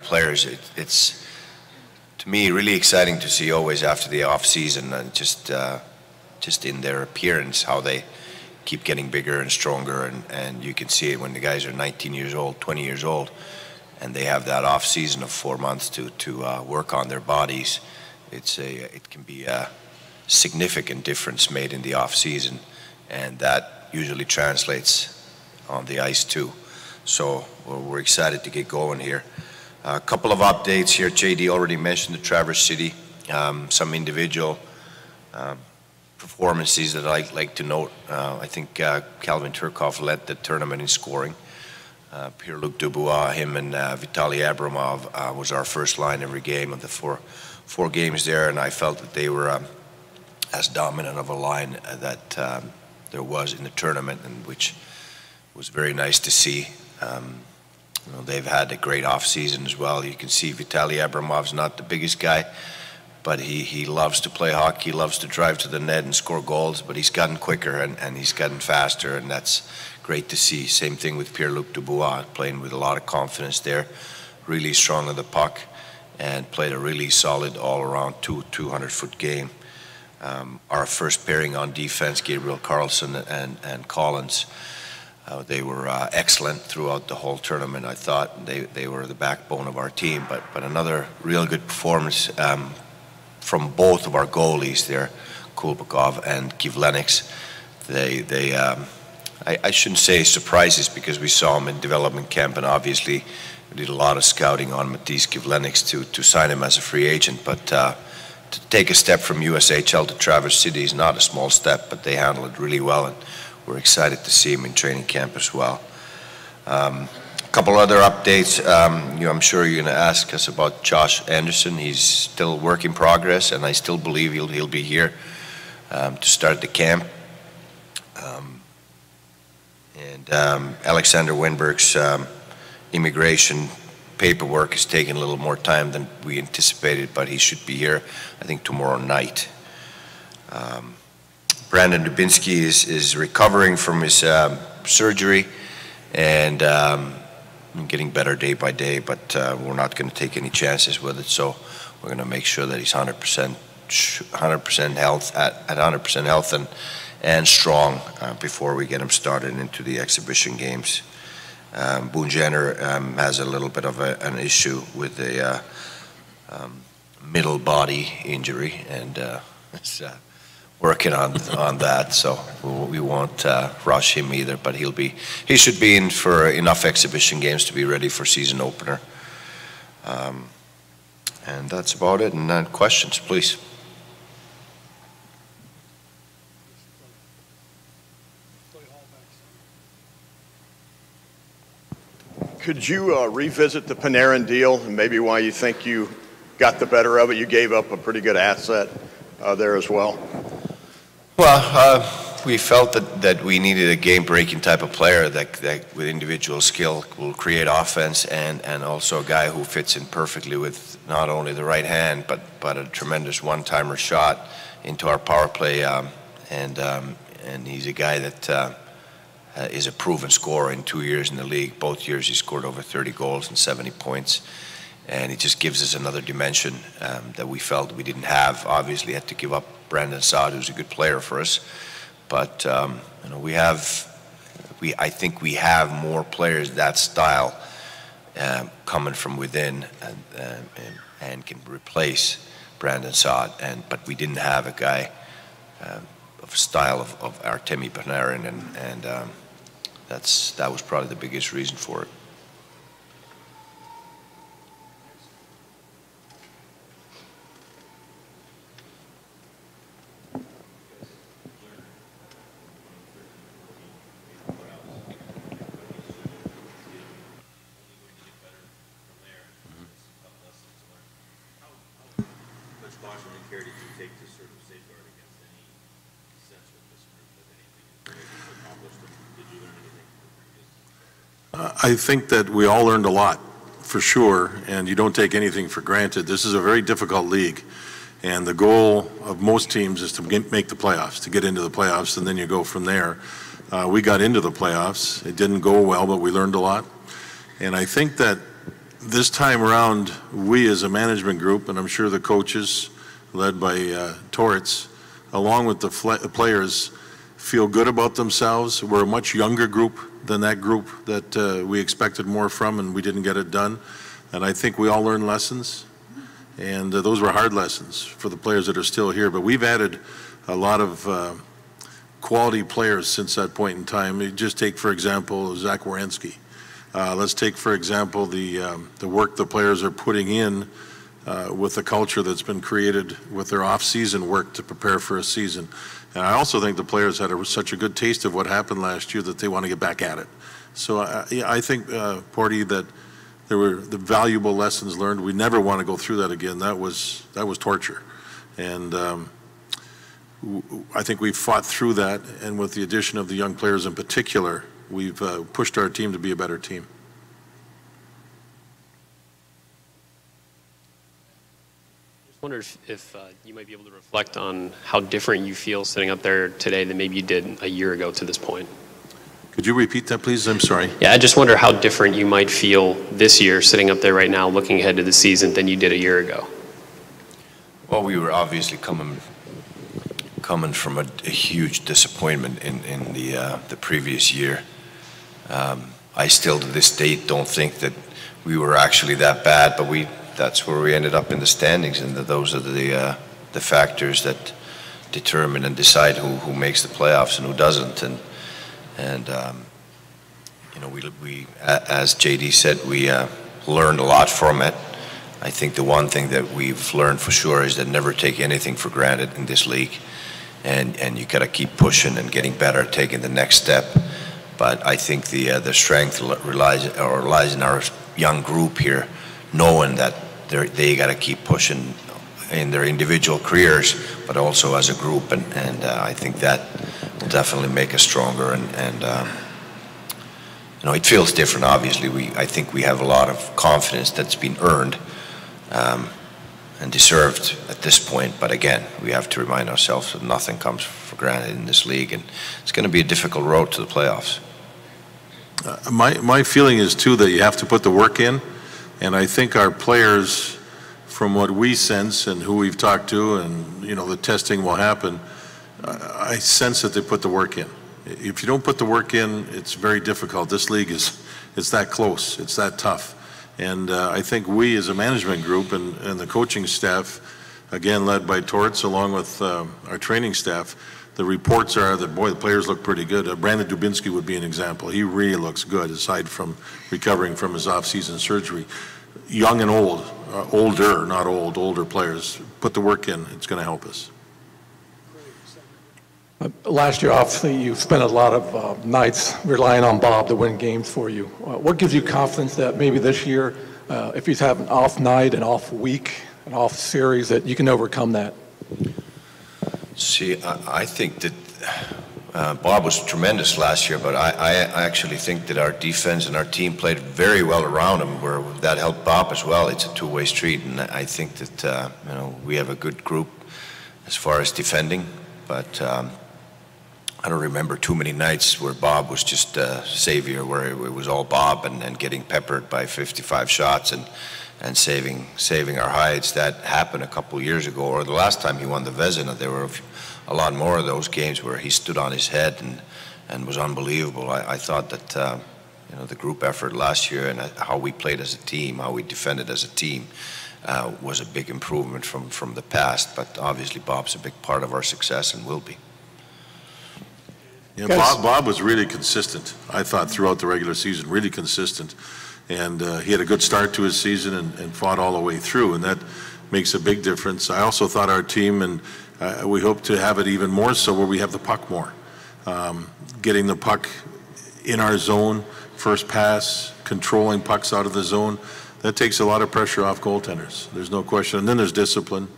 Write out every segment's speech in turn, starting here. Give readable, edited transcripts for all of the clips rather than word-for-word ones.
players. It's to me really exciting to see always after the off season and just in their appearance how they keep getting bigger and stronger, and you can see it when the guys are 19 years old, 20 years old, and they have that off season of 4 months to work on their bodies. It can be a significant difference made in the off season, and that usually translates on the ice too. So we're excited to get going here. A couple of updates here. JD already mentioned the Traverse City, some individual performances that I'd like to note. I think Calvin Turkov led the tournament in scoring. Pierre-Luc Dubois, him and Vitaly Abramov was our first line every game of the four games there, and I felt that they were as dominant of a line that there was in the tournament, and which was very nice to see. You know, they've had a great off season as well. You can see Vitaly Abramov's not the biggest guy, but he loves to play hockey, loves to drive to the net and score goals, but he's gotten quicker and he's gotten faster, and that's great to see. Same thing with Pierre-Luc Dubois, playing with a lot of confidence there, really strong on the puck, and played a really solid all-around 200-foot game. Our first pairing on defense, Gabriel Carlson and Collins, they were excellent throughout the whole tournament. I thought they were the backbone of our team, but another real good performance from both of our goalies there, Kulbakov and Kivleniks. I shouldn't say surprises because we saw him in development camp, and obviously we did a lot of scouting on Matisse Kivleniks to sign him as a free agent, but to take a step from USHL to Traverse City is not a small step, but they handled it really well, and we're excited to see him in training camp as well. A couple other updates. I'm sure you're going to ask us about Josh Anderson. He's still work in progress, and I still believe he'll be here to start the camp. Alexander Winberg's immigration paperwork is taking a little more time than we anticipated, but he should be here, I think, tomorrow night. Brandon Dubinsky is recovering from his surgery and getting better day by day, but we're not going to take any chances with it, so we're going to make sure that he's 100% health, at 100% health and strong before we get him started into the exhibition games. Boone Jenner has a little bit of an issue with a middle body injury, and it's working on that, so we won't rush him either, but he should be in for enough exhibition games to be ready for season opener. And that's about it. And questions, please. Could you revisit the Panarin deal and maybe why you think you got the better of it? You gave up a pretty good asset there as well. Well, we felt that we needed a game-breaking type of player that with individual skill will create offense, and also a guy who fits in perfectly with not only the right hand but a tremendous one-timer shot into our power play, and he's a guy that is a proven scorer in 2 years in the league. Both years he scored over 30 goals and 70 points. And he just gives us another dimension that we felt we didn't have. Obviously, had to give up Brandon Saad, who's a good player for us. But you know, I think we have more players that style coming from within and can replace Brandon Saad. But we didn't have a guy of style of Artemi Panarin, and that was probably the biggest reason for it. I think that we all learned a lot, for sure, and you don't take anything for granted. This is a very difficult league, and the goal of most teams is to make the playoffs, to get into the playoffs, and then you go from there. We got into the playoffs. It didn't go well, but we learned a lot. And I think that this time around, we as a management group, and I'm sure the coaches, led by Torts, along with the players, feel good about themselves. We're a much younger group than that group that we expected more from, and we didn't get it done. And I think we all learned lessons, and those were hard lessons for the players that are still here. But we've added a lot of quality players since that point in time. You just take, for example, Zach Werenski. Let's take, for example, the work the players are putting in with the culture that's been created with their off-season work to prepare for a season. And I also think the players had such a good taste of what happened last year that they want to get back at it. So I think, Porty, that there were the valuable lessons learned. We never want to go through that again. That was torture. And I think we fought through that, and with the addition of the young players in particular, we've pushed our team to be a better team. I just wonder if you might be able to reflect on how different you feel sitting up there today than maybe you did a year ago to this point. Could you repeat that, please? I'm sorry. Yeah, I just wonder how different you might feel this year sitting up there right now looking ahead to the season than you did a year ago. Well, we were obviously coming from a huge disappointment in the previous year. I still to this date don't think that we were actually that bad, but that's where we ended up in the standings, and those are the factors that determine and decide who makes the playoffs and who doesn't. And you know, we as JD said, we learned a lot from it. I think the one thing that we've learned for sure is that never take anything for granted in this league, and you got to keep pushing and getting better, taking the next step. But I think the strength lies in our young group here, knowing that they got to keep pushing in their individual careers, but also as a group, and I think that will definitely make us stronger. And you know, it feels different. Obviously, I think we have a lot of confidence that's been earned and deserved at this point. But again, we have to remind ourselves that nothing comes for granted in this league, and it's going to be a difficult road to the playoffs. My feeling is too that you have to put the work in, and I think our players, from what we sense and who we've talked to, and you know, the testing will happen, I sense that they put the work in. If you don't put the work in, it's very difficult. This league it's that close, it's that tough. And I think we as a management group and the coaching staff, again led by Torts along with our training staff, the reports are that, boy, the players look pretty good. Brandon Dubinsky would be an example. He really looks good, aside from recovering from his off-season surgery. Young and old, older, not old, older players, put the work in. It's going to help us. Last year, obviously, you spent a lot of nights relying on Bob to win games for you. What gives you confidence that maybe this year, if you have an off night, an off week, an off series, that you can overcome that? See, I think that Bob was tremendous last year, but I actually think that our defense and our team played very well around him, where that helped Bob as well. It's a two-way street, and I think that you know, we have a good group as far as defending, but I don't remember too many nights where Bob was just a savior, where it was all Bob and getting peppered by 55 shots and saving our hides. That happened a couple years ago, or the last time he won the Vezina. There were a lot more of those games where he stood on his head and was unbelievable. I thought that you know, the group effort last year and how we played as a team, how we defended as a team, was a big improvement from the past. But obviously Bob's a big part of our success and will be. Yeah, Bob was really consistent, I thought, throughout the regular season, really consistent. And he had a good start to his season and fought all the way through, and that makes a big difference. I also thought our team, and we hope to have it even more so, where we have the puck more. Getting the puck in our zone, first pass, controlling pucks out of the zone, that takes a lot of pressure off goaltenders. There's no question. And then there's discipline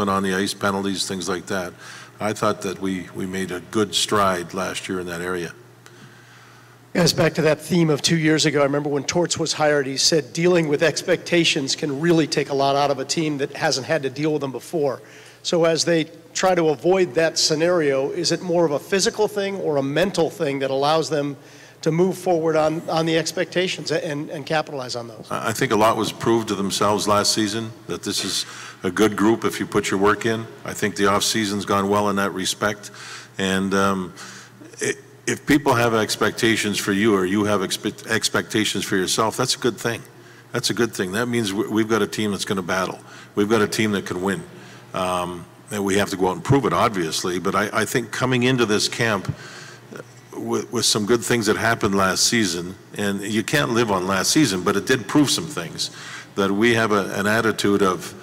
on the ice, penalties, things like that. I thought that we made a good stride last year in that area. Guys, back to that theme of 2 years ago, I remember when Torts was hired, he said dealing with expectations can really take a lot out of a team that hasn't had to deal with them before. So as they try to avoid that scenario, is it more of a physical thing or a mental thing that allows them to move forward on the expectations and capitalize on those. I think a lot was proved to themselves last season, that this is a good group if you put your work in. I think the off-season's gone well in that respect. And if people have expectations for you, or you have expectations for yourself, that's a good thing. That's a good thing. That means we've got a team that's going to battle. We've got a team that can win. And we have to go out and prove it, obviously. But I think coming into this camp with some good things that happened last season, and you can't live on last season, but it did prove some things, that we have an attitude of,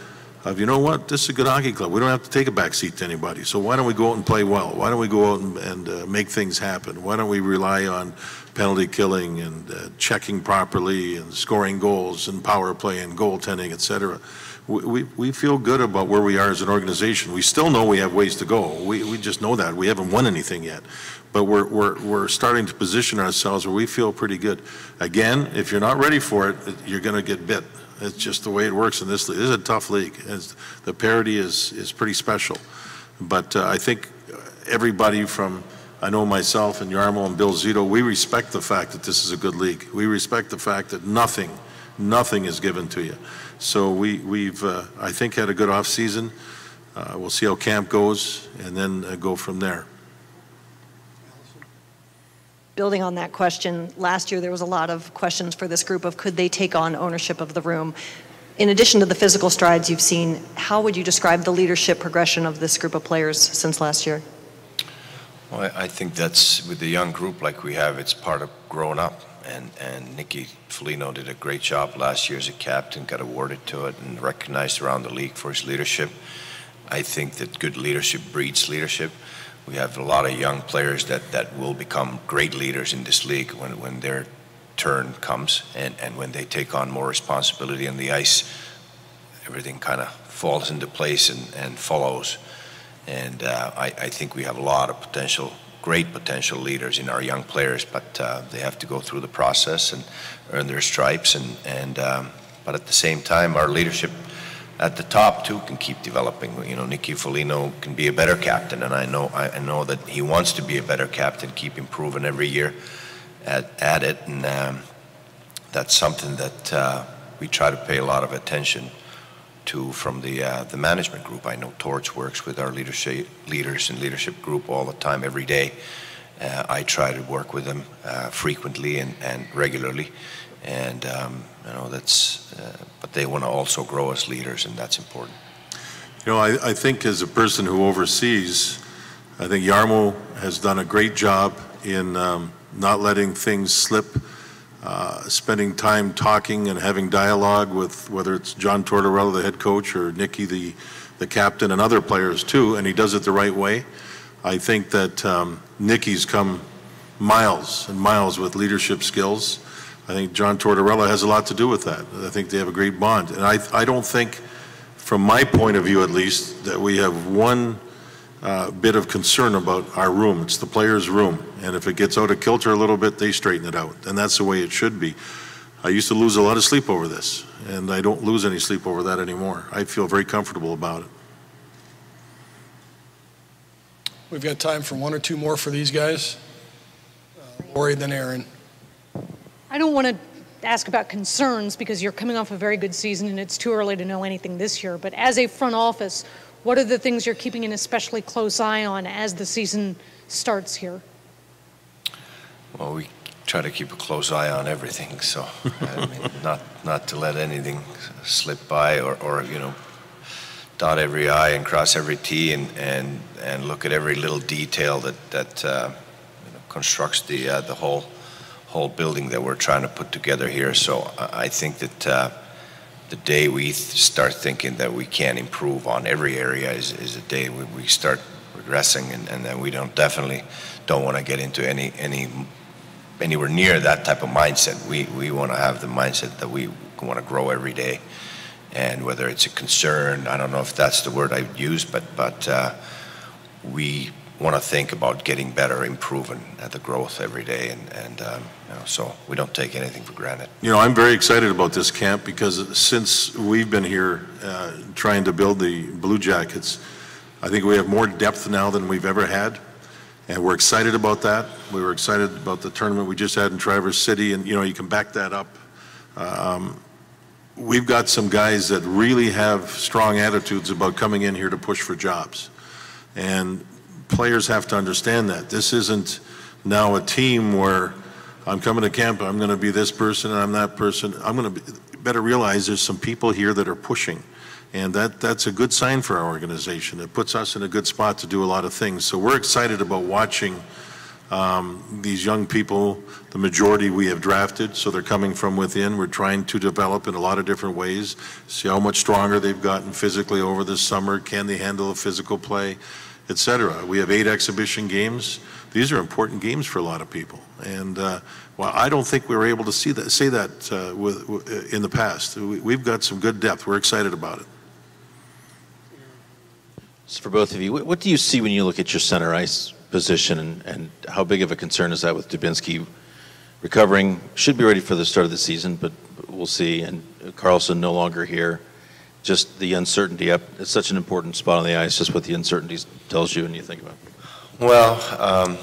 you know what, this is a good hockey club. We don't have to take a back seat to anybody. So why don't we go out and play well? Why don't we go out and make things happen? Why don't we rely on penalty killing and checking properly and scoring goals and power play and goaltending, et cetera? We feel good about where we are as an organization. We still know we have ways to go. We just know that. We haven't won anything yet. But we're starting to position ourselves where we feel pretty good. Again, if you're not ready for it, you're going to get bit. It's just the way it works in this league. This is a tough league. The parity is pretty special. But I think everybody from, I know myself and Jarmo and Bill Zito, we respect the fact that this is a good league. We respect the fact that nothing is given to you. So we've I think, had a good off season. We'll see how camp goes, and then go from there. Building on that question, last year there was a lot of questions for this group of could they take on ownership of the room. In addition to the physical strides you've seen, how would you describe the leadership progression of this group of players since last year? Well, I think that's, with the young group like we have, it's part of growing up. And Nicky Foligno did a great job last year as a captain, got awarded to it and recognized around the league for his leadership. I think that good leadership breeds leadership. We have a lot of young players that will become great leaders in this league when their turn comes and when they take on more responsibility on the ice. Everything kind of falls into place and follows. And I think we have a lot of potential, great potential leaders in our young players, but they have to go through the process and earn their stripes. But at the same time, our leadership at the top too can keep developing. You know, Nicky Foligno can be a better captain, and I know that he wants to be a better captain, keep improving every year at it, and that's something that we try to pay a lot of attention to from the management group. I know Torch works with our leaders and leadership group all the time, every day. I try to work with them frequently and regularly, and you know, that's. But they want to also grow as leaders, and that's important. You know, I think as a person who oversees, I think Jarmo has done a great job in not letting things slip. Spending time talking and having dialogue with whether it's John Tortorella, the head coach, or Nicky, the captain, and other players too, and he does it the right way. I think that Nicky's come miles and miles with leadership skills. I think John Tortorella has a lot to do with that. I think they have a great bond. And I don't think, from my point of view at least, that we have one bit of concern about our room. It's the players' room. And if it gets out of kilter a little bit, they straighten it out. And that's the way it should be. I used to lose a lot of sleep over this, and I don't lose any sleep over that anymore. I feel very comfortable about it. We've got time for one or two more for these guys. Lori, then Aaron. I don't want to ask about concerns because you're coming off a very good season and it's too early to know anything this year. But as a front office, what are the things you're keeping an especially close eye on as the season starts here? Well, we try to keep a close eye on everything, so I mean, not to let anything slip by, or you know, dot every I and cross every T, and look at every little detail that you know, constructs the whole building that we're trying to put together here. So I think that the day we start thinking that we can improve on every area is a day we start regressing, and then we definitely don't want to get into anywhere near that type of mindset. We want to have the mindset that we want to grow every day, and whether it's a concern, I don't know if that's the word I would use, but we want to think about getting better, improving at the growth every day, and you know, so we don't take anything for granted. You know, I'm very excited about this camp because since we've been here trying to build the Blue Jackets, I think we have more depth now than we've ever had. And we're excited about that. We were excited about the tournament we just had in Traverse City, and you know, you can back that up. We've got some guys that really have strong attitudes about coming in here to push for jobs. And players have to understand that. This isn't now a team where I'm coming to camp, I'm going to be this person and I'm that person. I'm going to better realize there's some people here that are pushing. And that's a good sign for our organization. It puts us in a good spot to do a lot of things. So we're excited about watching these young people. The majority we have drafted, so they're coming from within. We're trying to develop in a lot of different ways, see how much stronger they've gotten physically over this summer. Can they handle a physical play, etc. We have 8 exhibition games. These are important games for a lot of people. And well, I don't think we were able to say that in the past. We've got some good depth. We're excited about it. So for both of you, what do you see when you look at your center ice position, and how big of a concern is that with Dubinsky recovering? Should be ready for the start of the season, but we'll see. And Karlsson no longer here. Just the uncertainty up. It's such an important spot on the ice, just what the uncertainty tells you when you think about it. Well,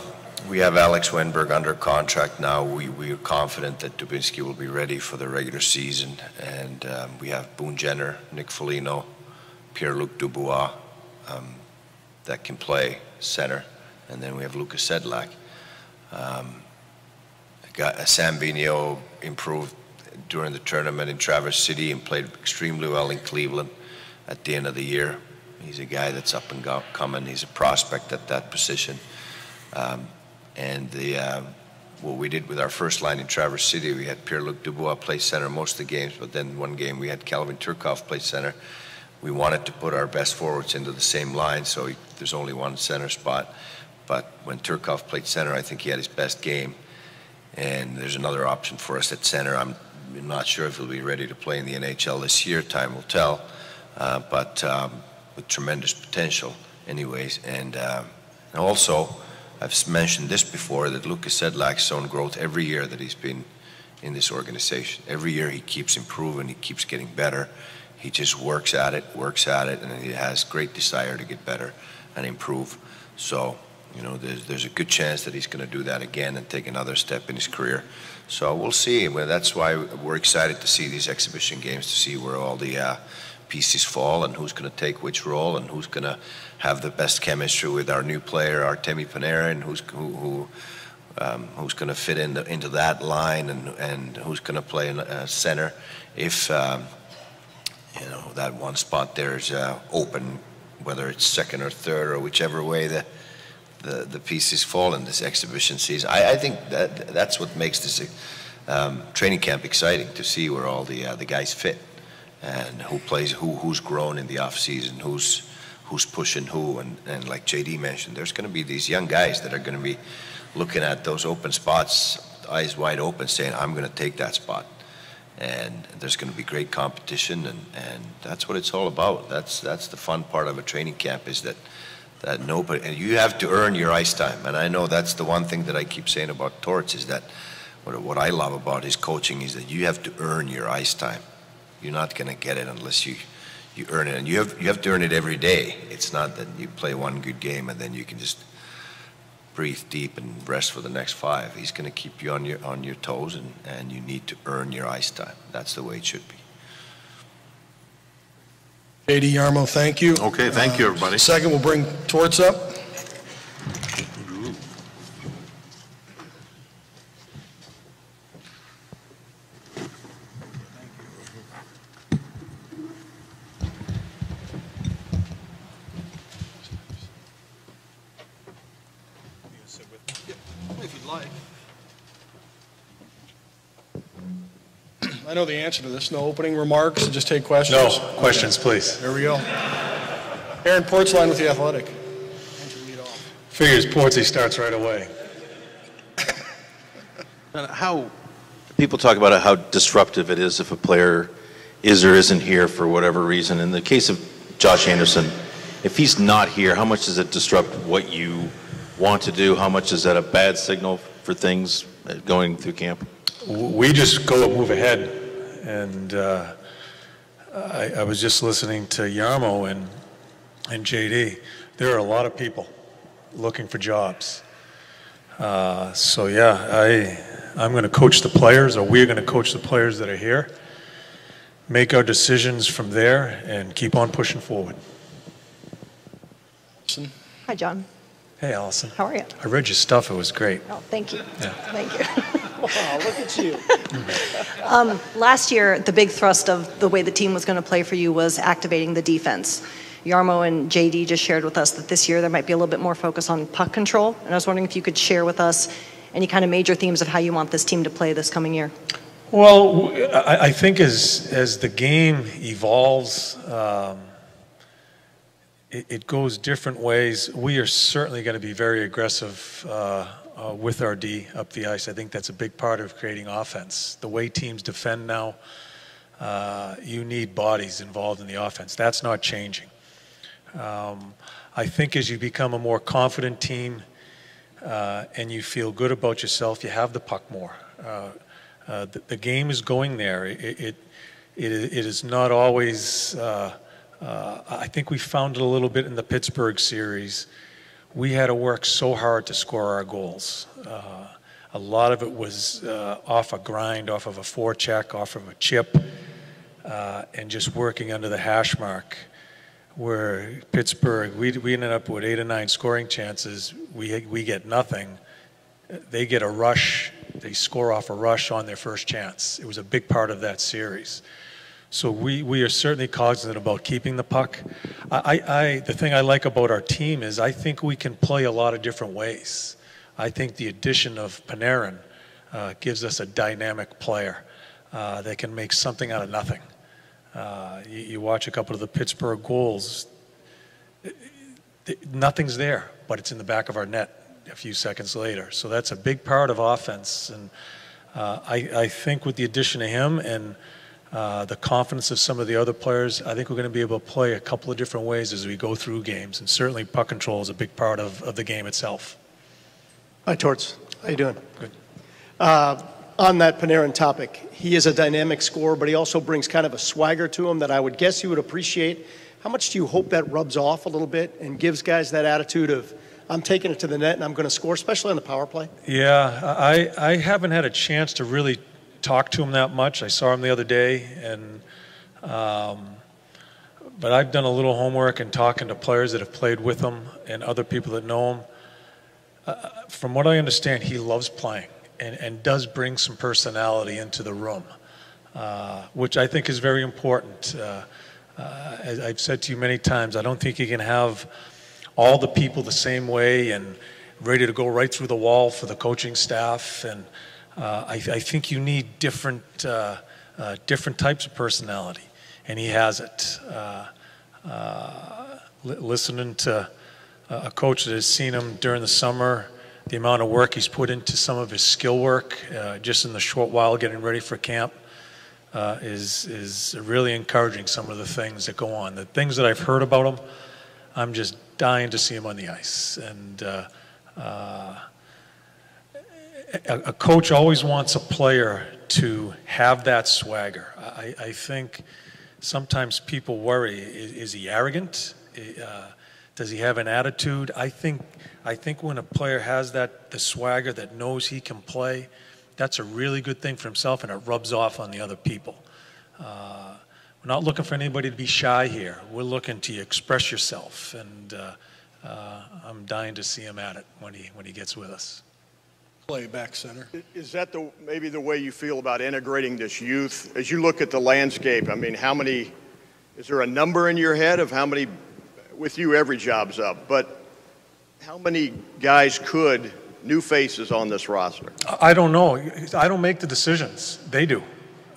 we have Alex Wenberg under contract now. We are confident that Dubinsky will be ready for the regular season. And we have Boone Jenner, Nick Foligno, Pierre-Luc Dubois that can play center. And then we have Lucas Sedlak. Sam Vigneault improved during the tournament in Traverse City and played extremely well in Cleveland at the end of the year. He's a guy that's up and coming. He's a prospect at that position. What we did with our first line in Traverse City, we had Pierre-Luc Dubois play center most of the games, but then one game we had Calvin Turcoff play center. We wanted to put our best forwards into the same line, so there's only one center spot. But when Turcoff played center, I think he had his best game. And there's another option for us at center. I'm not sure if he'll be ready to play in the NHL this year. Time will tell. But with tremendous potential anyways. And also, I've mentioned this before, that Lucas Sedlak's shown growth every year that he's been in this organization. Every year he keeps improving, he keeps getting better. He just works at it, and he has great desire to get better and improve. So, you know, there's a good chance that he's going to do that again and take another step in his career. So we'll see. Well, that's why we're excited to see these exhibition games, to see where all the pieces fall and who's going to take which role and who's going to have the best chemistry with our new player, Artemi Panarin, who's going to fit into that line and who's going to play in center if you know, that one spot there is open, whether it's second or third or whichever way the pieces fall in this exhibition season. I think that's what makes this training camp exciting, to see where all the guys fit and who plays who's grown in the off season, who's pushing who, and like JD mentioned, there's going to be these young guys that are going to be looking at those open spots, eyes wide open, saying, I'm going to take that spot. And there's going to be great competition, and that's what it's all about. That's the fun part of a training camp, is that nobody, and you have to earn your ice time. And I know that's the one thing that I keep saying about Torts, is that what I love about his coaching is that you have to earn your ice time. You're not going to get it unless you earn it, and you have to earn it every day. It's not that you play one good game and then you can just breathe deep and rest for the next 5. He's going to keep you on your toes, and you need to earn your ice time. That's the way it should be. JD, Jarmo, thank you. Okay, thank you, everybody. Second, we'll bring Torts up. If you'd like. I know the answer to this. No opening remarks, just take questions. No, questions, please. There we go. Aaron Portzline with The Athletic. Figures Portsy starts right away. How people talk about how disruptive it is if a player is or isn't here for whatever reason. In the case of Josh Anderson, if he's not here, how much does it disrupt what you want to do? How much is that a bad signal for things going through camp? We just go and move ahead. And I was just listening to Jarmo and JD. There are a lot of people looking for jobs. So yeah, I'm going to coach the players, or we're going to coach the players that are here, make our decisions from there, and keep on pushing forward. Hi, John. Hey, Allison. How are you? I read your stuff. It was great. Oh, thank you. Yeah. Thank you. Wow, look at you. Last year, the big thrust of the way the team was going to play for you was activating the defense. Jarmo and JD just shared with us that this year there might be a little bit more focus on puck control. And I was wondering if you could share with us any kind of major themes of how you want this team to play this coming year. Well, I think as the game evolves, it goes different ways. We are certainly going to be very aggressive with our D up the ice. I think that's a big part of creating offense. The way teams defend now, you need bodies involved in the offense. That's not changing. I think as you become a more confident team and you feel good about yourself, you have the puck more. The game is going there. It is not always. I think we found it a little bit in the Pittsburgh series. We had to work so hard to score our goals. A lot of it was off a grind, off of a forecheck, off of a chip, and just working under the hash mark. Where Pittsburgh, we ended up with 8 or 9 scoring chances. We get nothing. They get a rush. They score off a rush on their first chance. It was a big part of that series. So we are certainly cognizant about keeping the puck. The thing I like about our team is I think we can play a lot of different ways. I think the addition of Panarin gives us a dynamic player that can make something out of nothing. You watch a couple of the Pittsburgh goals, nothing's there, but it's in the back of our net a few seconds later. So that's a big part of offense. And I think with the addition of him and the confidence of some of the other players, I think we're going to be able to play a couple of different ways as we go through games. And certainly puck control is a big part of the game itself. Hi, Torts. How you doing? Good. On that Panarin topic, he is a dynamic scorer, but he also brings kind of a swagger to him that I would guess you would appreciate. How much do you hope that rubs off a little bit and gives guys that attitude of, I'm taking it to the net and I'm going to score, especially on the power play? Yeah, I haven't had a chance to really talk to him that much. I saw him the other day, and but I've done a little homework and talking to players that have played with him and other people that know him. From what I understand, he loves playing and does bring some personality into the room, which I think is very important. As I've said to you many times, I don't think you can have all the people the same way and ready to go right through the wall for the coaching staff. And I think you need different types of personality, and he has it. Listening to a coach that has seen him during the summer, the amount of work he's put into some of his skill work just in the short while getting ready for camp is really encouraging. Some of the things that go on. The things that I've heard about him, I'm just dying to see him on the ice. And a coach always wants a player to have that swagger. I think sometimes people worry, is he arrogant? Does he have an attitude? I think when a player has the swagger that knows he can play, that's a really good thing for himself, and it rubs off on the other people. We're not looking for anybody to be shy here. We're looking to express yourself, and I'm dying to see him at it when he gets with us. Play back center. Is that maybe the way you feel about integrating this youth? As you look at the landscape, I mean, is there a number in your head of how many, with you every job's up, but how many guys new faces on this roster? I don't know. I don't make the decisions. They do.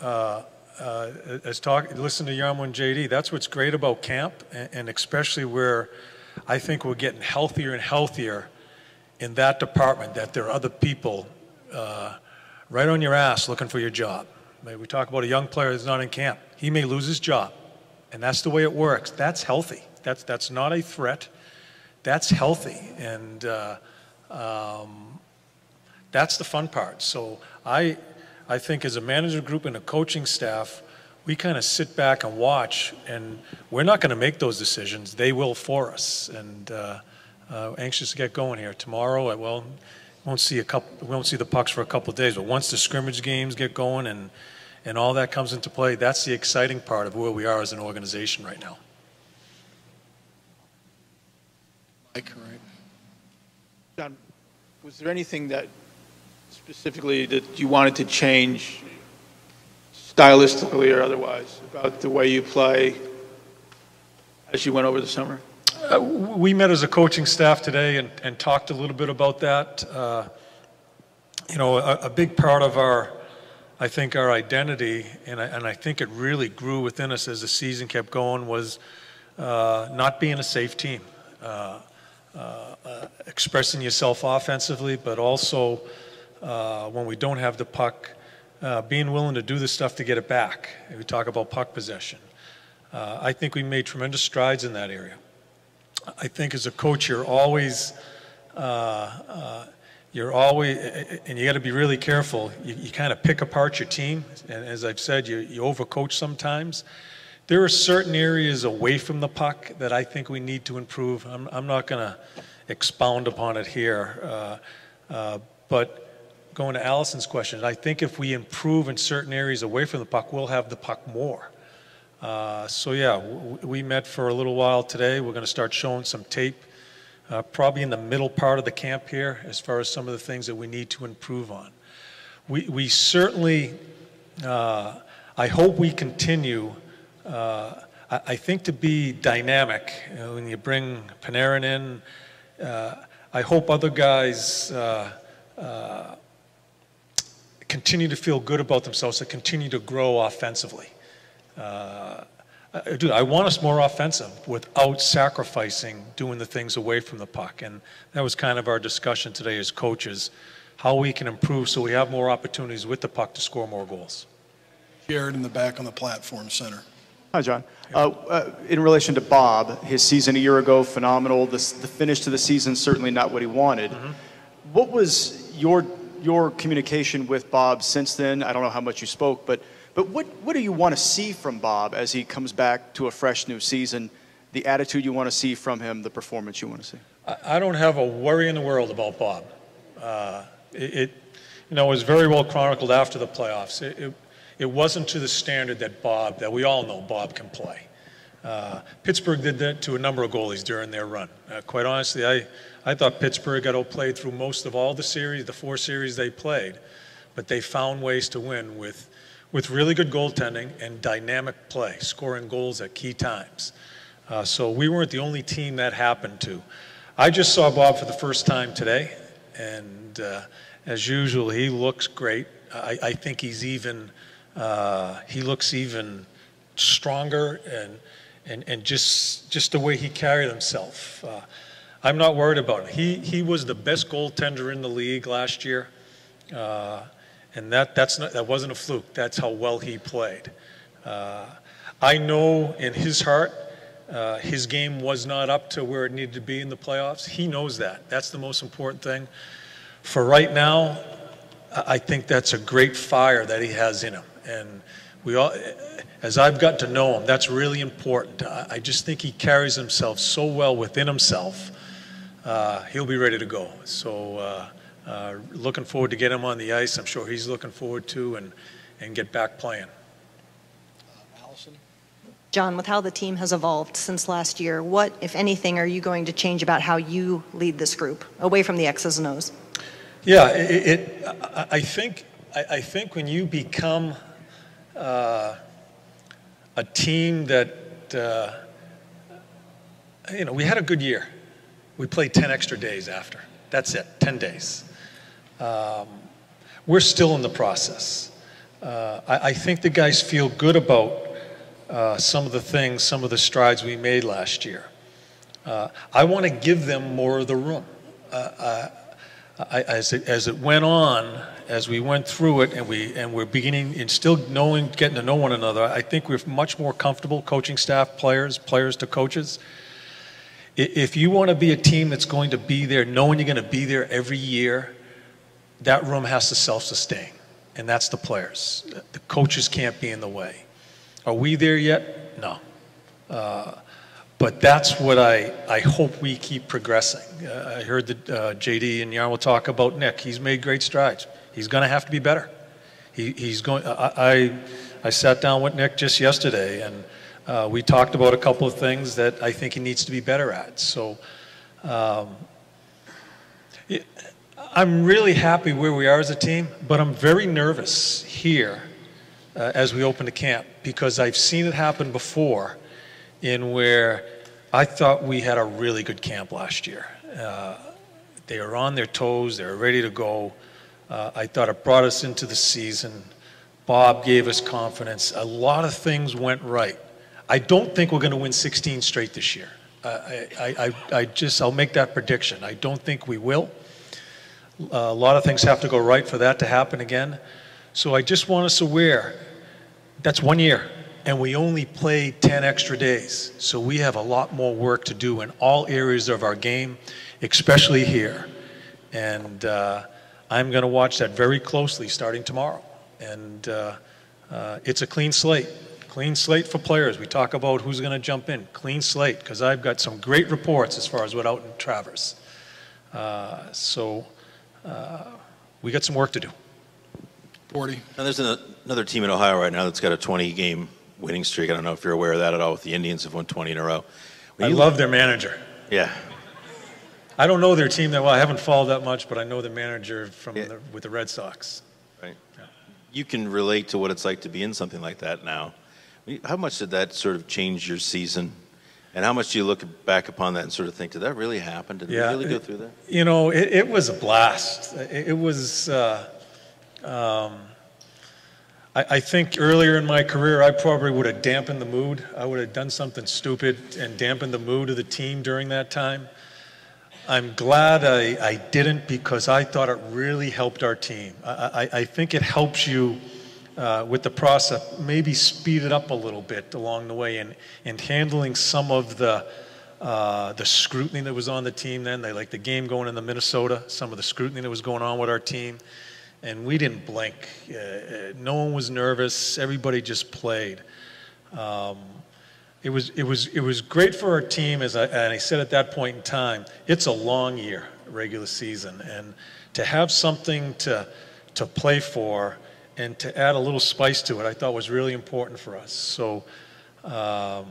Listen to Jarmo and JD. That's what's great about camp, and especially where I think we're getting healthier and healthier in that department, that there are other people right on your ass looking for your job. We talk about a young player that's not in camp. He may lose his job, and that's the way it works. That's healthy. That's not a threat. That's healthy, and that's the fun part. So I think as a management group and a coaching staff, we kind of sit back and watch, and we're not going to make those decisions. They will for us, and anxious to get going here tomorrow. we won't see the pucks for a couple of days, but once the scrimmage games get going and all that comes into play, that's the exciting part of where we are as an organization right now. Mike, right. John, was there anything that specifically that you wanted to change stylistically or otherwise about the way you play as you went over the summer? We met as a coaching staff today and talked a little bit about that. You know, a big part of our identity, and I think it really grew within us as the season kept going, was not being a safe team. Expressing yourself offensively, but also when we don't have the puck, being willing to do the stuff to get it back. We talk about puck possession. I think we made tremendous strides in that area. I think as a coach, you're always, and you got to be really careful. You kind of pick apart your team, and as I've said, you overcoach sometimes. There are certain areas away from the puck that I think we need to improve. I'm not going to expound upon it here, but going to Allison's question, I think if we improve in certain areas away from the puck, we'll have the puck more. So yeah, we met for a little while today. We're going to start showing some tape, probably in the middle part of the camp here, as far as some of the things that we need to improve on. We certainly, I hope we continue, I think, to be dynamic. You know, when you bring Panarin in, I hope other guys continue to feel good about themselves, to continue to grow offensively. Dude, I want us more offensive without sacrificing doing the things away from the puck. And that was kind of our discussion today as coaches, how we can improve so we have more opportunities with the puck to score more goals. Jared in the back on the platform center. Hi, John. In relation to Bob, his season a year ago, phenomenal. The finish to the season, certainly not what he wanted. Mm-hmm. What was your communication with Bob since then? I don't know how much you spoke, but what do you want to see from Bob as he comes back to a fresh new season? The attitude you want to see from him, the performance you want to see? I don't have a worry in the world about Bob. It was very well chronicled after the playoffs. It wasn't to the standard that we all know Bob can play. Pittsburgh did that to a number of goalies during their run. Quite honestly, I thought Pittsburgh got outplayed through most of all the series, the 4 series they played, but they found ways to win with really good goaltending and dynamic play, scoring goals at key times. So we weren't the only team that happened to. I just saw Bob for the first time today, and as usual, he looks great. I think he looks even stronger and just the way he carried himself. I'm not worried about him. He was the best goaltender in the league last year. And that wasn't a fluke. That's how well he played. I know in his heart, his game was not up to where it needed to be in the playoffs. He knows that. That's the most important thing. For right now, I think that's a great fire that he has in him. And we all, as I've got to know him, that's really important. I just think he carries himself so well within himself. He'll be ready to go. So looking forward to get him on the ice. I'm sure he's looking forward to and get back playing. Allison? John, with how the team has evolved since last year, what, if anything, are you going to change about how you lead this group, away from the X's and O's? Yeah, I think when you become a team that, we had a good year. We played 10 extra days after. That's it, 10 days. We're still in the process. I think the guys feel good about some of the strides we made last year. I want to give them more of the room. As it went on, as we went through it, and we're beginning and still getting to know one another, I think we're much more comfortable, coaching staff, players to coaches. If you want to be a team that's going to be there, knowing you're going to be there every year, that room has to self-sustain, and that's the players. The coaches can't be in the way. Are we there yet? No. But that's what I hope we keep progressing. I heard that JD and Jarmo talk about Nick. He's made great strides. He's going to have to be better. He's going. I sat down with Nick just yesterday, and we talked about a couple of things that I think he needs to be better at. So I'm really happy where we are as a team, but I'm very nervous here as we open the camp because I've seen it happen before in where I thought we had a really good camp last year. They were on their toes. They were ready to go. I thought it brought us into the season. Bob gave us confidence. A lot of things went right. I don't think we're going to win 16 straight this year. I'll make that prediction. I don't think we will. A lot of things have to go right for that to happen again. So I just want us aware that's 1 year, and we only played 10 extra days. So we have a lot more work to do in all areas of our game, especially here. And I'm going to watch that very closely starting tomorrow. And it's a clean slate. Clean slate for players. We talk about who's going to jump in. Clean slate, because I've got some great reports as far as what out in Traverse. We got some work to do. 40. Now there's another team in Ohio right now that's got a 20-game winning streak. I don't know if you're aware of that at all. With the Indians have won 20 in a row. I love their manager. Yeah. I don't know their team that well. I haven't followed that much, but I know the manager from with the Red Sox. Right. Yeah. You can relate to what it's like to be in something like that now. How much did that sort of change your season? And how much do you look back upon that and sort of think, did that really happen? Did we really go through that? You know, it was a blast. It was, I think earlier in my career, I probably would have dampened the mood. I would have done something stupid and dampened the mood of the team during that time. I'm glad I didn't because I thought it really helped our team. I think it helps you with the process, maybe speed it up a little bit along the way and handling some of the scrutiny that was on the team then. They like the game going into Minnesota, some of the scrutiny that was going on with our team. And we didn't blink. No one was nervous. Everybody just played. It was great for our team, and I said at that point in time, it's a long year, regular season, and to have something to play for and to add a little spice to it, I thought was really important for us. So I'm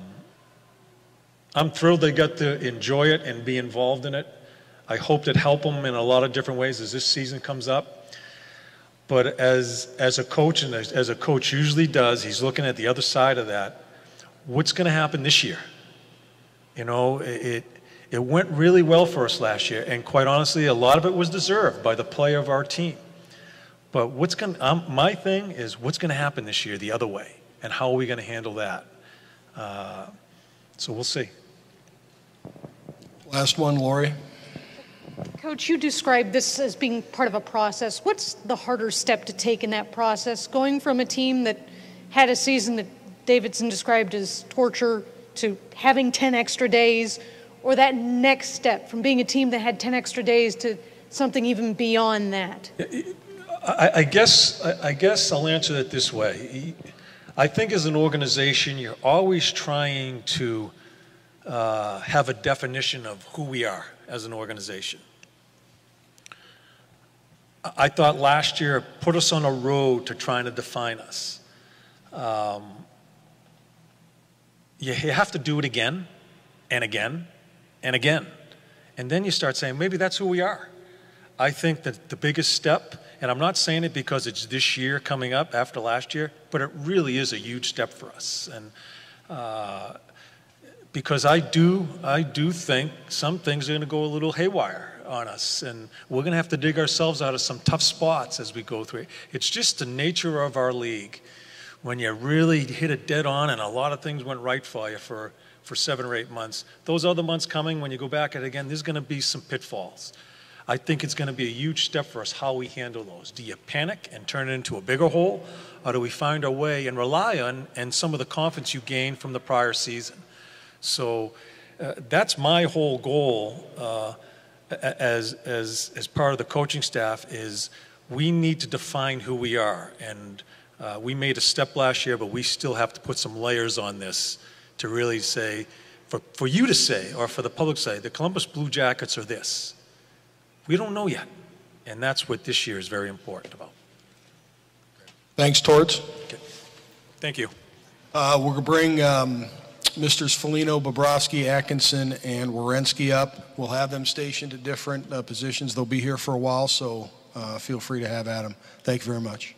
thrilled they got to enjoy it and be involved in it. I hope it helped them in a lot of different ways as this season comes up. But as a coach, and as a coach usually does, he's looking at the other side of that. What's going to happen this year? You know, it went really well for us last year, and quite honestly, a lot of it was deserved by the play of our team. But my thing is what's going to happen this year the other way, and how are we going to handle that? So we'll see. Last one, Lori. Coach, you described this as being part of a process. What's the harder step to take in that process? Going from a team that had a season that Davidson described as torture to having 10 extra days, or that next step from being a team that had 10 extra days to something even beyond that? I guess I'll answer it this way. I think as an organization, you're always trying to have a definition of who we are as an organization. I thought last year put us on a road to trying to define us. You have to do it again and again and again. And then you start saying, maybe that's who we are. I think that the biggest step, and I'm not saying it because it's this year coming up after last year, but it really is a huge step for us. And because I do think some things are going to go a little haywire on us, and we're going to have to dig ourselves out of some tough spots as we go through it. It's just the nature of our league. When you really hit it dead on and a lot of things went right for you for 7 or 8 months, those other months coming, when you go back at it again, there's going to be some pitfalls. I think it's going to be a huge step for us how we handle those. Do you panic and turn it into a bigger hole, or do we find our way and rely on and some of the confidence you gained from the prior season? So that's my whole goal as part of the coaching staff is we need to define who we are. And we made a step last year, but we still have to put some layers on this to really say For you to say, or for the public to say, the Columbus Blue Jackets are this. We don't know yet. And that's what this year is very important about. Thanks, Torts. Okay. Thank you. We're going to bring Mr. Sfolino, Bobrovsky, Atkinson, and Werenski up. We'll have them stationed at different positions. They'll be here for a while, so feel free to have at them. Thank you very much.